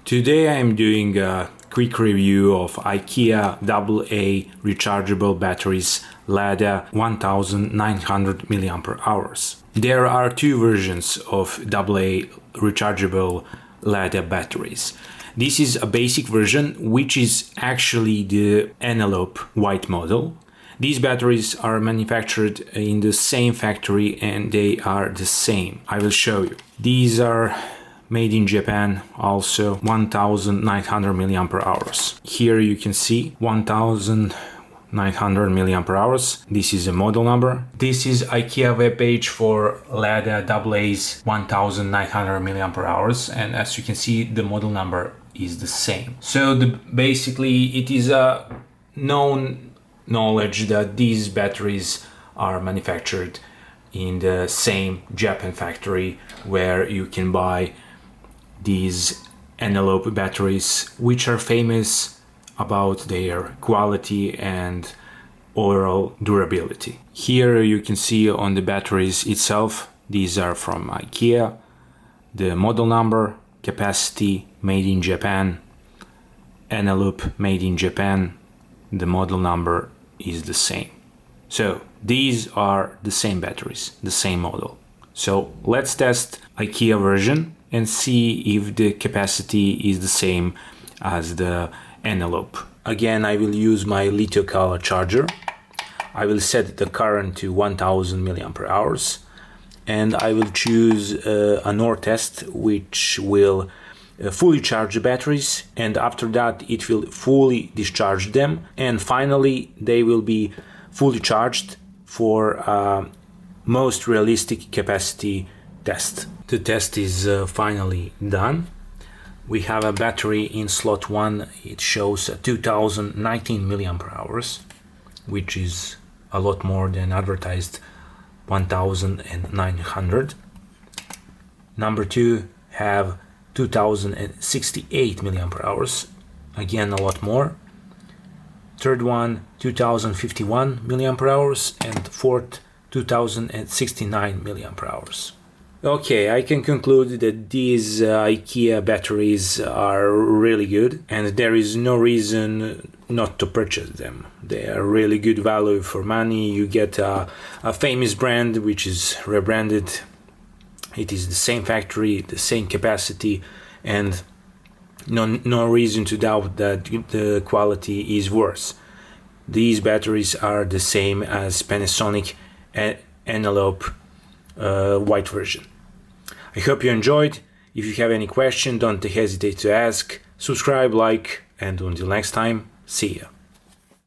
Today I'm doing a quick review of Ikea AA rechargeable batteries LADDA 1900 mAh. There are two versions of AA rechargeable LADDA batteries. This is a basic version, which is actually the Eneloop white model. These batteries are manufactured in the same factory and they are the same. I will show you. These are made in Japan, also 1900 mAh. Here you can see 1900 mAh. This is a model number. This is Ikea webpage for LADDA AA's 1900 mAh, and as you can see, the model number is the same. So basically it is a known knowledge that these batteries are manufactured in the same Japan factory where you can buy these Eneloop batteries, which are famous about their quality and overall durability. Here you can see on the batteries itself, these are from Ikea, the model number, capacity made in Japan, Eneloop made in Japan, the model number is the same. So these are the same batteries, the same model. So let's test Ikea version and see if the capacity is the same as the Eneloop. Again, I will use my lithium charger. I will set the current to 1000 mAh and I will choose a NOR test, which will fully charge the batteries, and after that it will fully discharge them, and finally they will be fully charged for most realistic capacity test. The test is finally done. We have a battery in slot 1. It shows 2019 mAh, which is a lot more than advertised 1900. Number 2 have 2068 mAh, again a lot more. Third one 2051 mAh, and fourth 2069 mAh. Okay, I can conclude that these Ikea batteries are really good and there is no reason not to purchase them. They are really good value for money. You get a famous brand which is rebranded. It is the same factory, the same capacity, and no reason to doubt that the quality is worse. These batteries are the same as Panasonic Eneloop white version. I hope you enjoyed. If you have any question, don't hesitate to ask. Subscribe, like, and until next time, see ya.